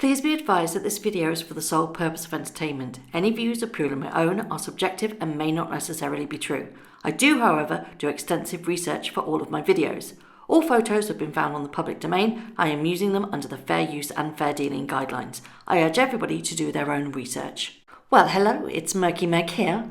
Please be advised that this video is for the sole purpose of entertainment. Any views are purely my own, are subjective and may not necessarily be true. I do, however, do extensive research for all of my videos. All photos have been found on the public domain. I am using them under the fair use and fair dealing guidelines. I urge everybody to do their own research. Well, hello, it's Murky Meg here.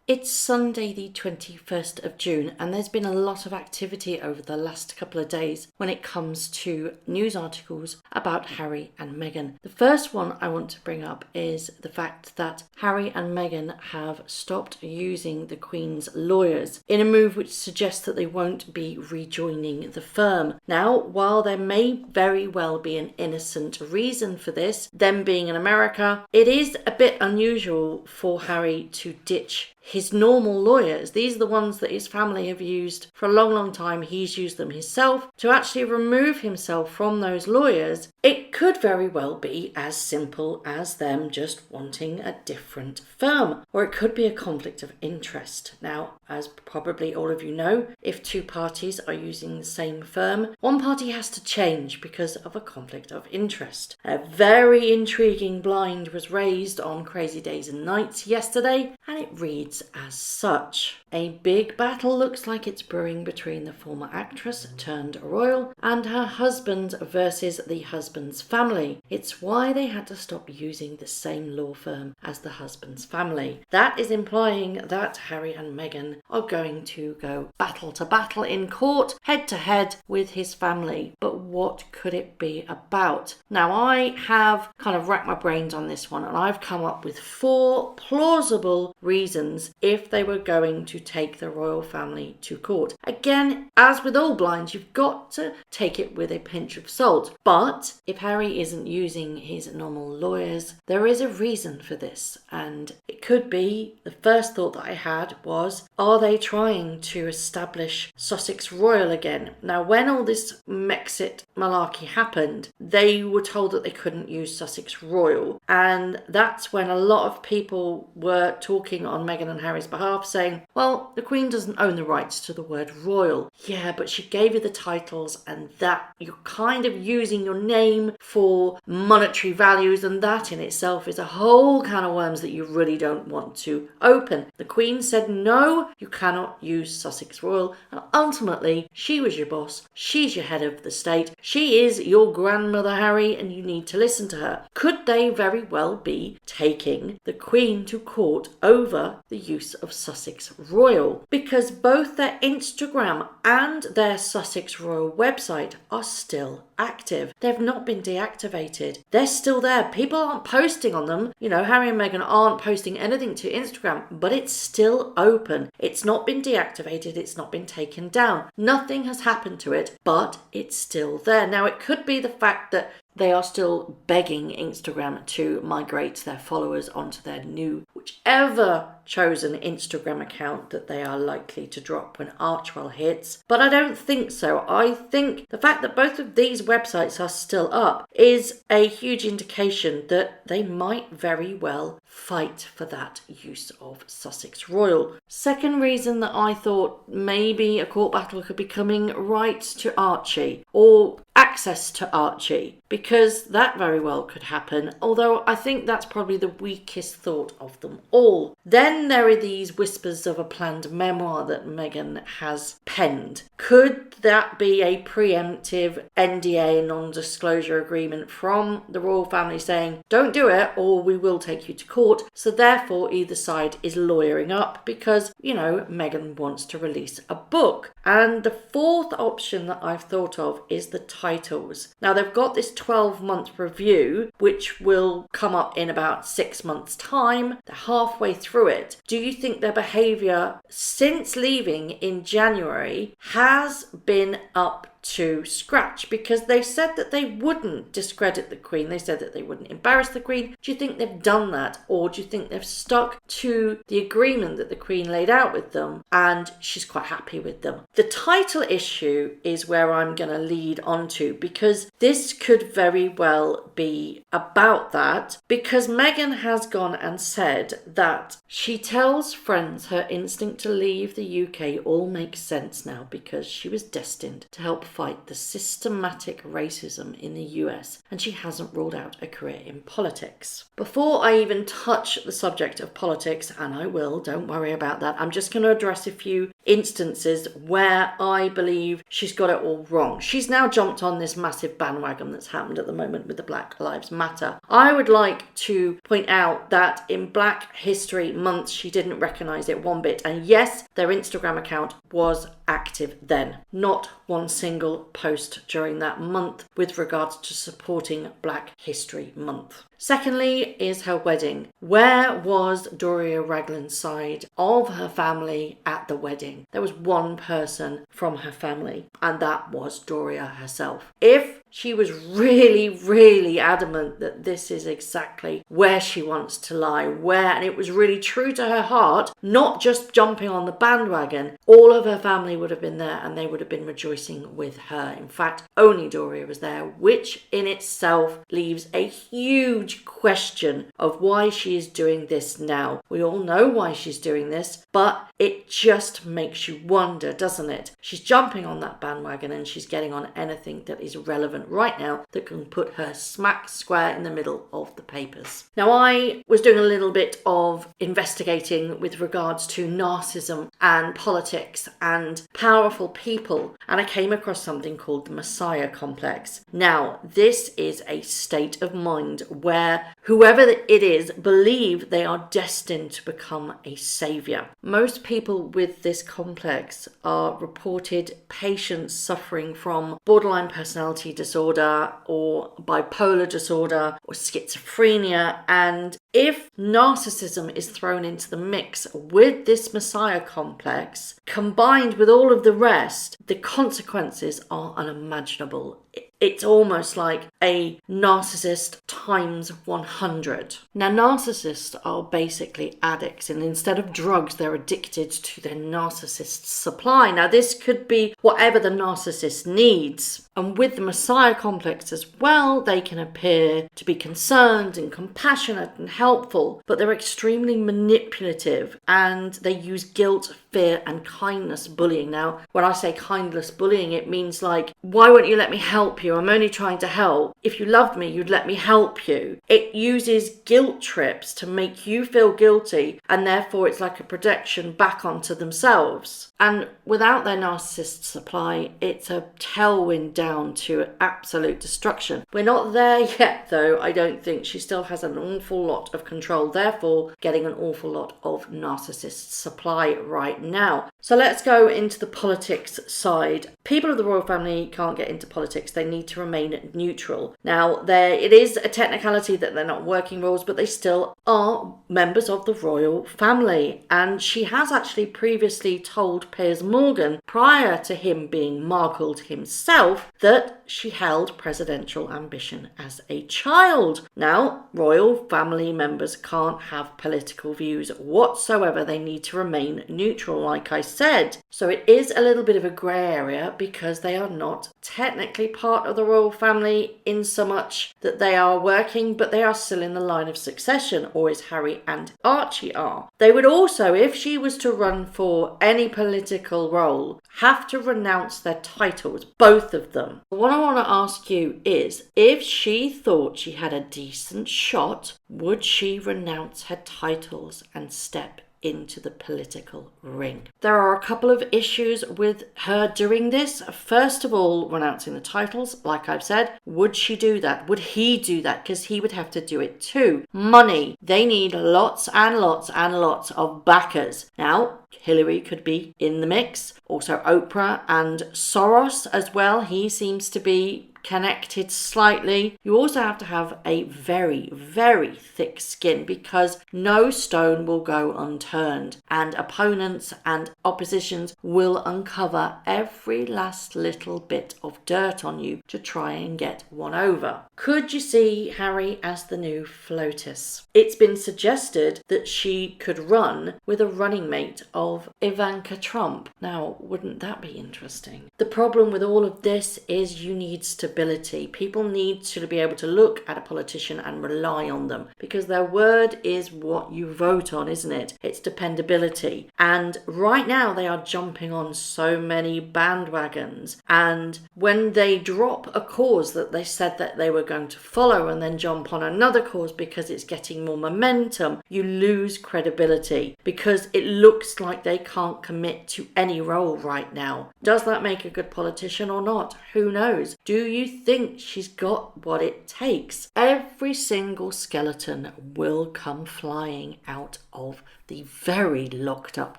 It's Sunday the 21st of June and there's been a lot of activity over the last couple of days when it comes to news articles about Harry and Meghan. The first one I want to bring up is the fact that Harry and Meghan have stopped using the Queen's lawyers in a move which suggests that they won't be rejoining the firm. Now, while there may very well be an innocent reason for this, them being in America, it is a bit unusual for Harry to ditch his normal lawyers. These are the ones that his family have used for a long, long time. He's used them himself. To actually remove himself from those lawyers, it could very well be as simple as them just wanting a different firm, or it could be a conflict of interest. Now, as probably all of you know, if two parties are using the same firm, one party has to change because of a conflict of interest. A very intriguing blind was raised on Crazy Days and Nights yesterday, and it reads as such. A big battle looks like it's brewing between the former actress turned royal and her husband versus the husband's family. It's why they had to stop using the same law firm as the husband's family. That is implying that Harry and Meghan are going to go battle to battle in court, head to head with his family. But what could it be about? Now, I have kind of racked my brains on this one and I've come up with 4 plausible reasons if they were going to take the royal family to court. Again, as with all blinds, you've got to take it with a pinch of salt. But if Harry isn't using his normal lawyers, there is a reason for this. And it could be, the first thought that I had was, are they trying to establish Sussex Royal again? Now, when all this Mexit malarkey happened, they were told that they couldn't use Sussex Royal. And that's when a lot of people were talking on Meghan and Harry's behalf, saying, well, the Queen doesn't own the rights to the word royal. Yeah, but she gave you the titles, and that you're kind of using your name for monetary values, and that in itself is a whole can of worms that you really don't want to open. The Queen said, no, you cannot use Sussex Royal, and ultimately, she was your boss. She's your head of the state. She is your grandmother, Harry, and you need to listen to her. Could they very well be taking the Queen to court over the use of Sussex Royal? Because both their Instagram and their Sussex Royal website are still active. They've not been deactivated. They're still there. People aren't posting on them. You know, Harry and Meghan aren't posting anything to Instagram, but it's still open. It's not been deactivated. It's not been taken down. Nothing has happened to it, but it's still there. Now, it could be the fact that they are still begging Instagram to migrate their followers onto their new, whichever chosen Instagram account that they are likely to drop when Archwell hits. But I don't think so. I think the fact that both of these websites are still up is a huge indication that they might very well fight for that use of Sussex Royal. Second reason that I thought maybe a court battle could be coming, rights to Archie or access to Archie, because that very well could happen, although I think that's probably the weakest thought of them all. Then there are these whispers of a planned memoir that Meghan has penned. Could that be a preemptive NDA, non-disclosure agreement from the royal family saying, don't do it or we will take you to court? So therefore either side is lawyering up because, you know, Meghan wants to release a book. And the fourth option that I've thought of is the titles. Now, they've got this 12-month review, which will come up in about 6 months' time. They're halfway through it. Do you think their behaviour since leaving in January has been up to scratch? Because they said that they wouldn't discredit the Queen. They said that they wouldn't embarrass the Queen. Do you think they've done that? Or do you think they've stuck to the agreement that the Queen laid out with them and she's quite happy with them? The title issue is where I'm going to lead on to, because this could very well be about that, because Meghan has gone and said that she tells friends her instinct to leave the UK all makes sense now because she was destined to help fight the systematic racism in the US, and she hasn't ruled out a career in politics. Before I even touch the subject of politics, and I will, don't worry about that, I'm just going to address a few instances where I believe she's got it all wrong. She's now jumped on this massive bandwagon that's happened at the moment with the Black Lives Matter. I would like to point out that in Black History Month, she didn't recognise it one bit. And yes, their Instagram account was active then. Not one single post during that month with regards to supporting Black History Month. Secondly is her wedding. Where was Doria Ragland's side of her family at the wedding? There was one person from her family, and that was Doria herself. If she was really, really adamant that this is exactly where she wants to lie, and it was really true to her heart, not just jumping on the bandwagon, all of her family would have been there and they would have been rejoicing with her. In fact, only Doria was there, which in itself leaves a huge question of why she is doing this now. We all know why she's doing this, but it just makes you wonder, doesn't it? She's jumping on that bandwagon and she's getting on anything that is relevant right now that can put her smack square in the middle of the papers. Now, I was doing a little bit of investigating with regards to narcissism and politics and powerful people, and I came across something called the Messiah complex. Now, this is a state of mind where whoever it is believe they are destined to become a savior. Most people with this complex are reported patients suffering from borderline personality disorder or bipolar disorder or schizophrenia, and if narcissism is thrown into the mix with this Messiah complex, combined with all of the rest, the consequences are unimaginable. It's almost like a narcissist times 100. Now, narcissists are basically addicts, and instead of drugs, they're addicted to their narcissist's supply. Now, this could be whatever the narcissist needs. And with the Messiah complex as well, they can appear to be concerned and compassionate and helpful, but they're extremely manipulative and they use guilt, fear, and kindness bullying. Now, when I say kindness bullying, it means like, why won't you let me help you? I'm only trying to help. If you loved me, you'd let me help you. It uses guilt trips to make you feel guilty, and therefore it's like a projection back onto themselves. And without their narcissist supply, it's a tailwind down to absolute destruction. We're not there yet, though. I don't think. She still has an awful lot of control, therefore getting an awful lot of narcissist supply right now. So let's go into the politics side. People of the royal family can't get into politics. They need to remain neutral. Now, it is a technicality that they're not working roles, but they still are members of the royal family. And she has actually previously told Piers Morgan, prior to him being Markled himself, that she held presidential ambition as a child. Now, royal family members can't have political views whatsoever. They need to remain neutral, like I said. So it is a little bit of a grey area because they are not technically part of the royal family in so much that they are working, but they are still in the line of succession, or as Harry and Archie are. They would also, if she was to run for any political role, have to renounce their titles, both of them. What I want to ask you is, if she thought she had a decent shot, would she renounce her titles and step into the political ring? There are a couple of issues with her doing this. First of all, renouncing the titles, like I've said. Would she do that? Would he do that? Because he would have to do it too. Money. They need lots and lots and lots of backers. Now, Hillary could be in the mix. Also Oprah and Soros as well. He seems to be connected slightly. You also have to have a very, very thick skin because no stone will go unturned, and opponents and oppositions will uncover every last little bit of dirt on you to try and get one over. Could you see Harry as the new FLOTUS? It's been suggested that she could run with a running mate of Ivanka Trump. Now, wouldn't that be interesting? The problem with all of this is you need stability. credibility. People need to be able to look at a politician and rely on them, because their word is what you vote on, isn't it? It's dependability. And right now they are jumping on so many bandwagons. And when they drop a cause that they said that they were going to follow and then jump on another cause because it's getting more momentum, you lose credibility because it looks like they can't commit to any role right now. Does that make a good politician or not? Who knows? Do you think she's got what it takes? Every single skeleton will come flying out of the very locked up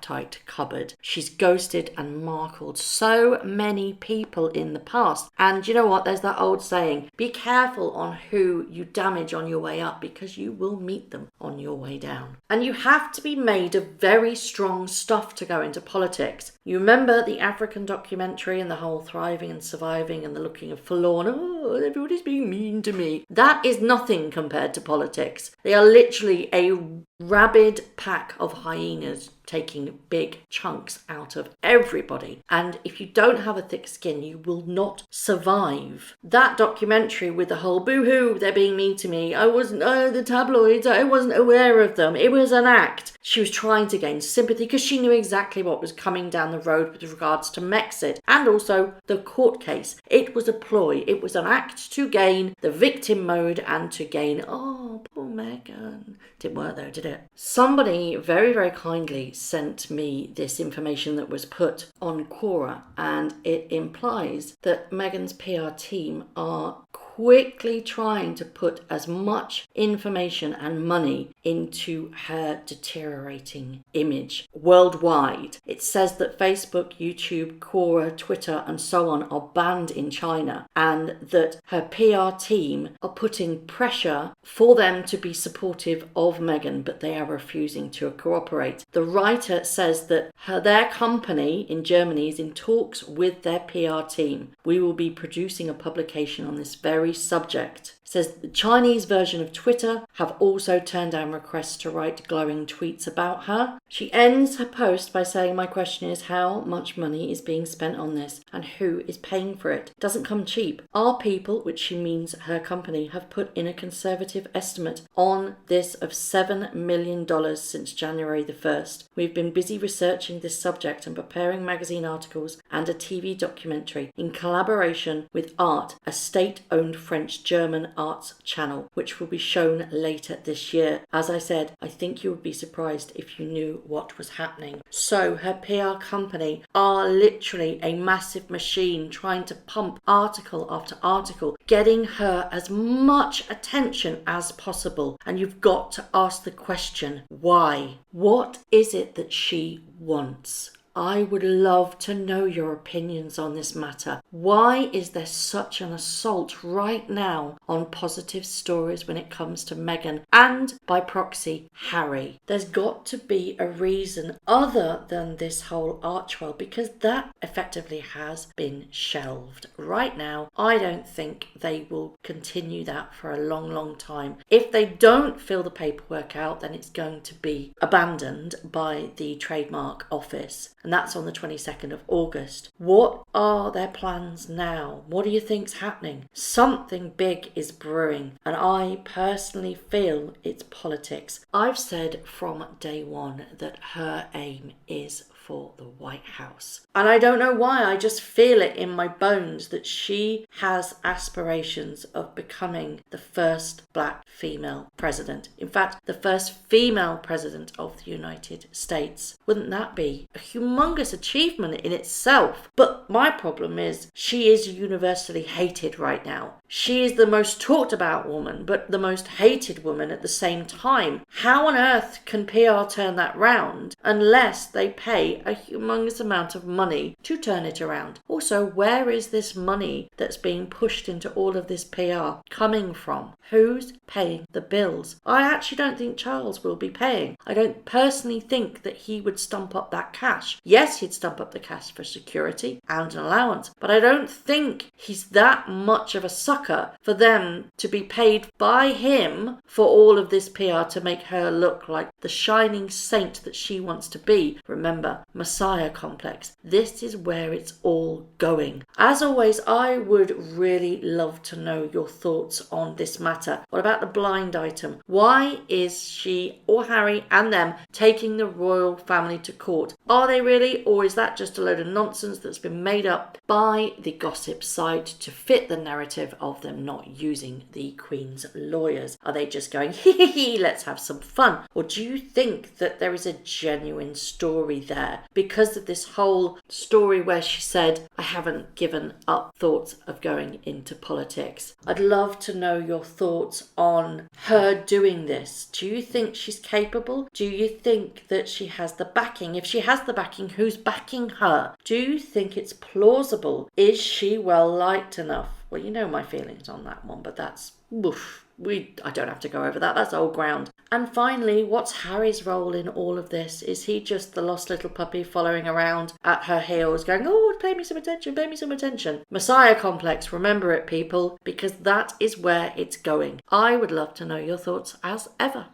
tight cupboard. She's ghosted and markled so many people in the past. And you know what? There's that old saying, be careful on who you damage on your way up, because you will meet them on your way down. And you have to be made of very strong stuff to go into politics. You remember the African documentary and the whole thriving and surviving and the looking of forlorn, oh, everybody's being mean to me. That is nothing compared to politics. They are literally a rabid pack of hyenas taking big chunks out of everybody. And if you don't have a thick skin, you will not survive. That documentary with the whole boo-hoo, they're being mean to me, the tabloids, I wasn't aware of them. It was an act. She was trying to gain sympathy because she knew exactly what was coming down the road with regards to Mexit and also the court case. It was a ploy. It was an act to gain the victim mode and to gain, oh, poor Meghan. Didn't work though, did it? Somebody very, very kindly sent me this information that was put on Quora, and it implies that Meghan's PR team are quickly trying to put as much information and money into her deteriorating image worldwide. It says that Facebook, YouTube, Quora, Twitter and so on are banned in China, and that her PR team are putting pressure for them to be supportive of Meghan, but they are refusing to cooperate. The writer says that their company in Germany is in talks with their PR team. We will be producing a publication on this very subject. Says the Chinese version of Twitter have also turned down requests to write glowing tweets about her. She ends her post by saying, my question is how much money is being spent on this and who is paying for it? Doesn't come cheap. Our people, which she means her company, have put in a conservative estimate on this of $7 million since January the 1st. We've been busy researching this subject and preparing magazine articles and a TV documentary in collaboration with Art, a state-owned French-German arts channel, which will be shown later this year. As I said, I think you would be surprised if you knew what was happening. So her PR company are literally a massive machine trying to pump article after article, getting her as much attention as possible. And you've got to ask the question, why? What is it that she wants? I would love to know your opinions on this matter. Why is there such an assault right now on positive stories when it comes to Meghan and, by proxy, Harry? There's got to be a reason other than this whole Archwell, because that effectively has been shelved. Right now, I don't think they will continue that for a long, long time. If they don't fill the paperwork out, then it's going to be abandoned by the Trademark Office. And that's on the 22nd of August. What are their plans now? What do you think's happening? Something big is brewing, and I personally feel it's politics. I've said from day one that her aim is for the White House. And I don't know why, I just feel it in my bones that she has aspirations of becoming the first black female president. In fact, the first female president of the United States. Wouldn't that be a humongous achievement in itself? But my problem is she is universally hated right now. She is the most talked about woman, but the most hated woman at the same time. How on earth can PR turn that round unless they pay a humongous amount of money to turn it around? Also, where is this money that's being pushed into all of this PR coming from? Who's paying the bills? I actually don't think Charles will be paying. I don't personally think that he would stump up that cash. Yes, he'd stump up the cash for security and an allowance, but I don't think he's that much of a sucker for them to be paid by him for all of this PR to make her look like the shining saint that she wants to be. Remember, Messiah complex. This is where it's all going. As always, I would really love to know your thoughts on this matter. What about the blind item? Why is she or Harry and them taking the royal family to court? Are they really, or is that just a load of nonsense that's been made up by the gossip site to fit the narrative of them not using the Queen's lawyers? Are they just going, hee, let's have some fun? Or do you think that there is a genuine story there because of this whole story where she said, I haven't given up thoughts of going into politics? I'd love to know your thoughts on her doing this. Do you think she's capable? Do you think that she has the backing? If she has the backing, who's backing her? Do you think it's plausible? Is she well liked enough? Well, you know my feelings on that one, but that's woof. I don't have to go over that. That's old ground. And finally, what's Harry's role in all of this? Is he just the lost little puppy following around at her heels going, oh, pay me some attention, pay me some attention? Messiah complex, remember it, people, because that is where it's going. I would love to know your thoughts as ever.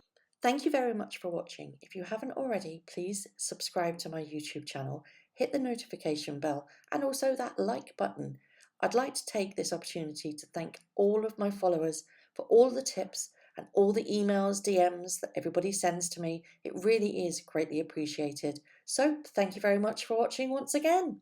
Thank you very much for watching. If you haven't already, please subscribe to my YouTube channel, hit the notification bell, and also that like button. I'd like to take this opportunity to thank all of my followers for all the tips and all the emails, DMs that everybody sends to me. It really is greatly appreciated. So thank you very much for watching once again.